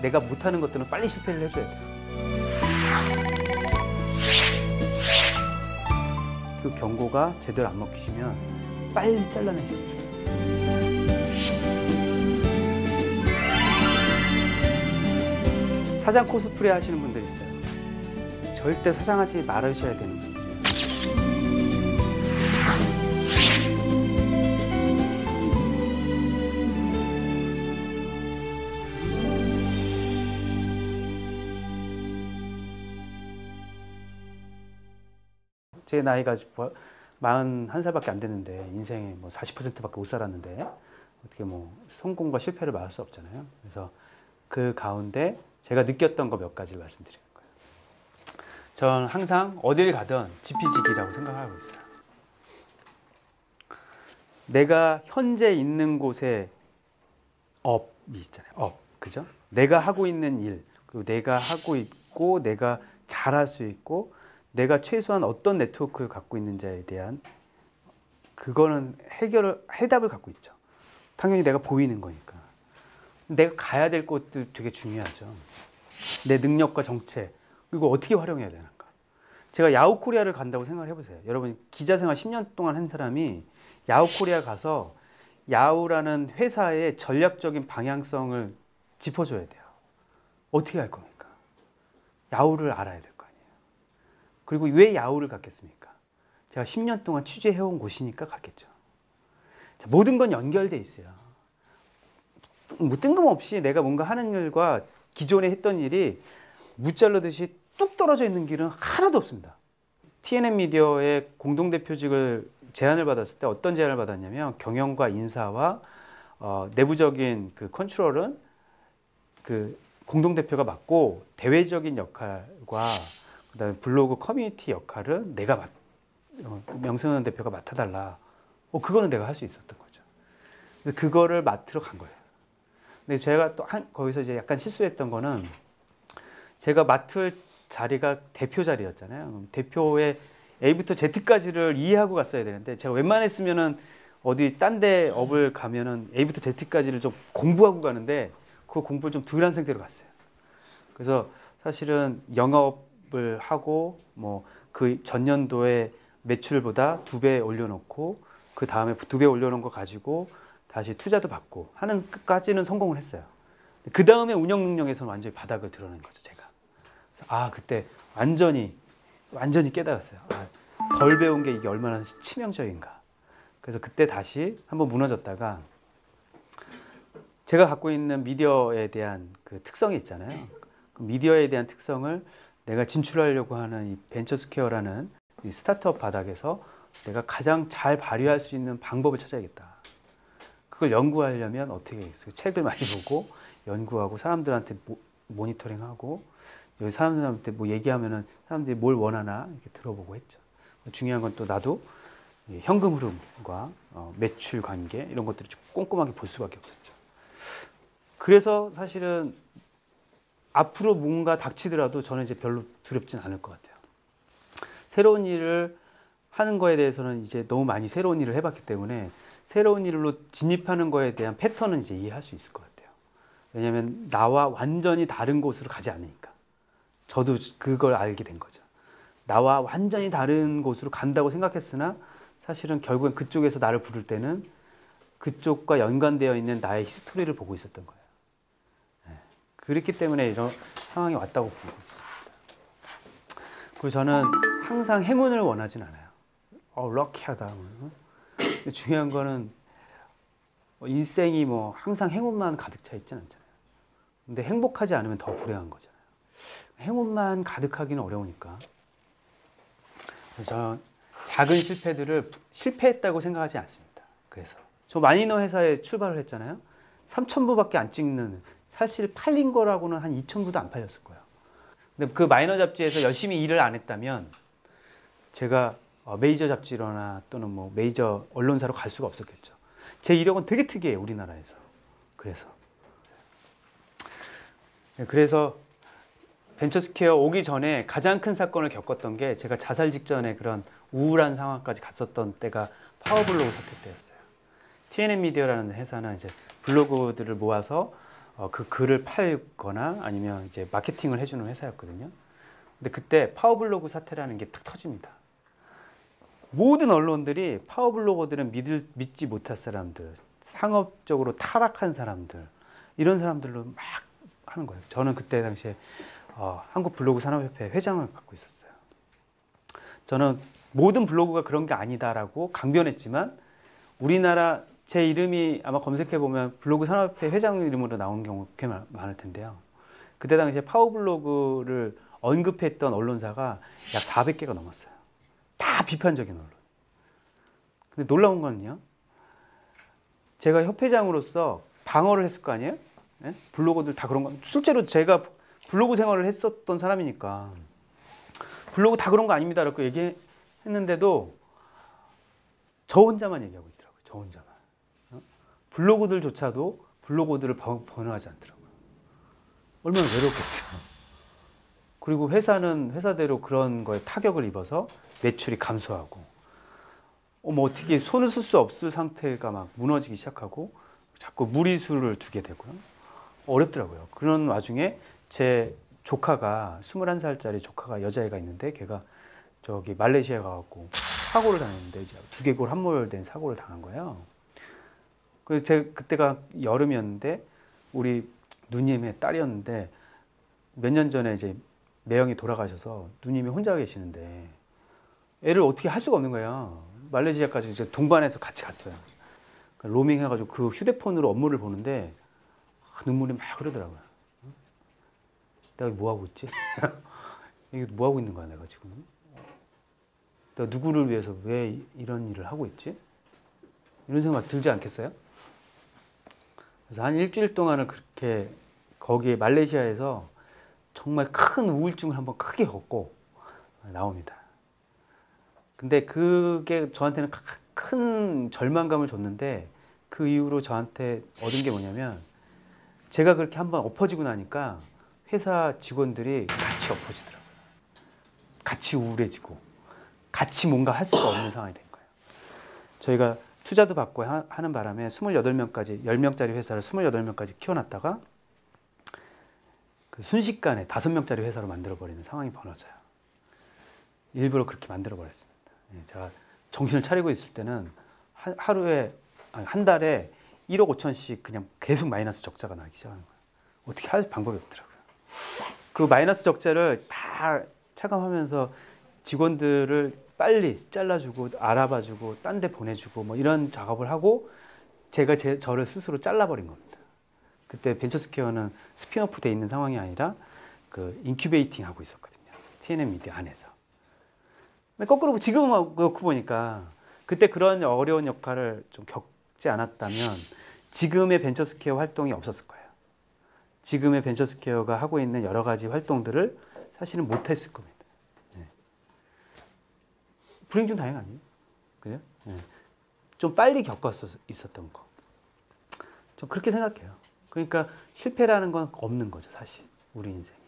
내가 못하는 것들은 빨리 실패를 해줘야 돼요. 그 경고가 제대로 안 먹히시면 빨리 잘라내셔야 돼요. 사장 코스프레 하시는 분들 있어요. 절대 사장하지 말으셔야 되는 거예요. 제 나이가 41살밖에 안 됐는데 인생의 뭐 40%밖에 못 살았는데 어떻게 뭐 성공과 실패를 말할 수 없잖아요. 그래서 그 가운데 제가 느꼈던 거 몇 가지를 말씀드리는 거예요. 전 항상 어딜 가든 지피지기라고 생각하고 있어요. 내가 현재 있는 곳에 업이 있잖아요. 업, 그죠? 내가 하고 있는 일, 그리고 내가 하고 있고 내가 잘할 수 있고 내가 최소한 어떤 네트워크를 갖고 있는지에 대한 그거는 해답을 갖고 있죠. 당연히 내가 보이는 거니까. 내가 가야 될 곳도 되게 중요하죠. 내 능력과 정체, 그리고 어떻게 활용해야 되는가. 제가 야후코리아를 간다고 생각을 해보세요. 여러분 기자 생활 10년 동안 한 사람이 야후코리아 가서 야후라는 회사의 전략적인 방향성을 짚어줘야 돼요. 어떻게 할 겁니까? 야후를 알아야 될 거 아니에요. 그리고 왜 야후를 갔겠습니까? 제가 10년 동안 취재해온 곳이니까 갔겠죠. 자, 모든 건 연결돼 있어요. 뭐 뜬금없이 내가 뭔가 하는 일과 기존에 했던 일이 무잘르듯이 뚝 떨어져 있는 길은 하나도 없습니다. TNM 미디어의 공동대표직을 제안을 받았을 때 어떤 제안을 받았냐면 경영과 인사와 내부적인 그 컨트롤은 그 공동대표가 맡고 대외적인 역할과 그다음에 블로그 커뮤니티 역할을 내가 명승현 대표가 맡아달라. 그거는 내가 할 수 있었던 거죠. 그래서 그거를 맡으러 간 거예요. 근데 제가 또 거기서 이제 약간 실수했던 거는 제가 맡을 자리가 대표 자리였잖아요. 대표의 A부터 Z까지를 이해하고 갔어야 되는데 제가 웬만했으면은 어디 딴 데 업을 가면은 A부터 Z까지를 좀 공부하고 가는데 그 공부를 좀 덜 한 상태로 갔어요. 그래서 사실은 영업을 하고 뭐 그 전년도에 매출보다 2배 올려놓고 그 다음에 2배 올려놓은 거 가지고 다시 투자도 받고 하는 끝까지는 성공을 했어요. 그 다음에 운영 능력에서는 완전히 바닥을 드러낸 거죠, 제가. 그래서 그때 완전히 깨달았어요. 덜 배운 게 이게 얼마나 치명적인가. 그래서 그때 다시 한번 무너졌다가 제가 갖고 있는 미디어에 대한 그 특성이 있잖아요. 그 미디어에 대한 특성을 내가 진출하려고 하는 이 벤처스퀘어라는 이 스타트업 바닥에서 내가 가장 잘 발휘할 수 있는 방법을 찾아야겠다. 그걸 연구하려면 어떻게 해야겠어요? 책을 많이 보고 연구하고 사람들한테 모니터링하고 여기 사람들한테 뭐 얘기하면은 사람들이 뭘 원하나 이렇게 들어보고 했죠. 중요한 건 또 나도 현금 흐름과 매출 관계 이런 것들을 좀 꼼꼼하게 볼 수밖에 없었죠. 그래서 사실은 앞으로 뭔가 닥치더라도 저는 이제 별로 두렵진 않을 것 같아요. 새로운 일을 하는 거에 대해서는 이제 너무 많이 새로운 일을 해봤기 때문에 새로운 일로 진입하는 거에 대한 패턴은 이제 이해할 수 있을 것 같아요. 왜냐하면 나와 완전히 다른 곳으로 가지 않으니까. 저도 그걸 알게 된 거죠. 나와 완전히 다른 곳으로 간다고 생각했으나 사실은 결국엔 그쪽에서 나를 부를 때는 그쪽과 연관되어 있는 나의 히스토리를 보고 있었던 거예요. 그렇기 때문에 이런 상황이 왔다고 보고 있습니다. 그리고 저는 항상 행운을 원하진 않아요. 럭키하다. 중요한 거는 인생이 뭐 항상 행운만 가득 차 있진 않잖아요. 근데 행복하지 않으면 더 불행한 거잖아요. 행운만 가득하기는 어려우니까. 그래서 저는 작은 실패들을 실패했다고 생각하지 않습니다. 그래서 저 마이너 회사에 출발을 했잖아요. 3,000부밖에 안 찍는, 사실 팔린 거라고는 한 2,000부도 안 팔렸을 거예요. 근데 그 마이너 잡지에서 열심히 일을 안 했다면 제가 메이저 잡지로나 또는 뭐 메이저 언론사로 갈 수가 없었겠죠. 제 이력은 되게 특이해요, 우리나라에서. 그래서 벤처스퀘어 오기 전에 가장 큰 사건을 겪었던 게 제가 자살 직전에 그런 우울한 상황까지 갔었던 때가 파워블로그 사태 때였어요. TNM 미디어라는 회사는 이제 블로그들을 모아서 그 글을 팔거나 아니면 이제 마케팅을 해주는 회사였거든요. 근데 그때 파워블로그 사태라는 게 탁 터집니다. 모든 언론들이 파워블로거들은 믿지 못할 사람들, 상업적으로 타락한 사람들, 이런 사람들로 막 하는 거예요. 저는 그때 당시에 한국블로그산업협회 회장을 맡고 있었어요. 저는 모든 블로그가 그런 게 아니다라고 강변했지만 우리나라 제 이름이 아마 검색해보면 블로그산업협회 회장 이름으로 나온 경우 꽤 많을 텐데요. 그때 당시에 파워블로그를 언급했던 언론사가 약 400개가 넘었어요. 다 비판적인 언론. 근데 놀라운 건요, 제가 협회장으로서 방어를 했을 거 아니에요? 네? 블로거들 다 그런 거. 실제로 제가 블로그 생활을 했었던 사람이니까 블로그 다 그런 거 아닙니다라고 얘기했는데도 저 혼자만 얘기하고 있더라고요. 저 혼자만. 블로그들조차도 블로거들을 번호하지 않더라고요. 얼마나 외롭겠어요. 그리고 회사는 회사대로 그런 거에 타격을 입어서 매출이 감소하고 어떻게 손을 쓸 수 없을 상태가 막 무너지기 시작하고 자꾸 무리수를 두게 되고요. 어렵더라고요. 그런 와중에 제 조카가 21살짜리 조카가 여자애가 있는데 걔가 저기 말레이시아에 가갖고 사고를 당했는데 이제 두개골 함몰된 사고를 당한 거예요. 그래서 제가 그때가 여름이었는데 우리 누님의 딸이었는데 몇 년 전에 이제 매형이 돌아가셔서 누님이 혼자 계시는데 애를 어떻게 할 수가 없는 거예요. 말레이시아까지 이제 동반해서 같이 갔어요. 그러니까 로밍 해가지고 그 휴대폰으로 업무를 보는데 눈물이 막 흐르더라고요. 내가 뭐 하고 있지? 이게 뭐 하고 있는 거야 내가 지금? 내가 누구를 위해서 왜 이런 일을 하고 있지? 이런 생각 들지 않겠어요? 그래서 한 일주일 동안을 그렇게 거기에 말레이시아에서 정말 큰 우울증을 한번 크게 겪고 나옵니다. 근데 그게 저한테는 큰 절망감을 줬는데 그 이후로 저한테 얻은 게 뭐냐면 제가 그렇게 한번 엎어지고 나니까 회사 직원들이 같이 엎어지더라고요. 같이 우울해지고 같이 뭔가 할 수가 없는 상황이 된 거예요. 저희가 투자도 받고 하는 바람에 28명까지 10명짜리 회사를 28명까지 키워놨다가 그 순식간에 5명짜리 회사로 만들어버리는 상황이 벌어져요. 일부러 그렇게 만들어버렸습니다. 제가 정신을 차리고 있을 때는 한 달에 1억 5천씩 그냥 계속 마이너스 적자가 나기 시작하는 거예요. 어떻게 할 방법이 없더라고요. 그 마이너스 적자를 다 차감하면서 직원들을 빨리 잘라주고 알아봐주고 딴 데 보내주고 뭐 이런 작업을 하고 제가 저를 스스로 잘라버린 겁니다. 그때 벤처스퀘어는 스피너프 돼 있는 상황이 아니라 그 인큐베이팅 하고 있었거든요. TNM 미디어 안에서. 근데 거꾸로 지금 놓고 보니까 그때 그런 어려운 역할을 좀 겪지 않았다면 지금의 벤처스퀘어 활동이 없었을 거예요. 지금의 벤처스퀘어가 하고 있는 여러 가지 활동들을 사실은 못했을 겁니다. 네. 불행 중 다행 아니에요? 그죠? 네. 좀 빨리 있었던 거. 좀 그렇게 생각해요. 그러니까 실패라는 건 없는 거죠, 사실. 우리 인생에.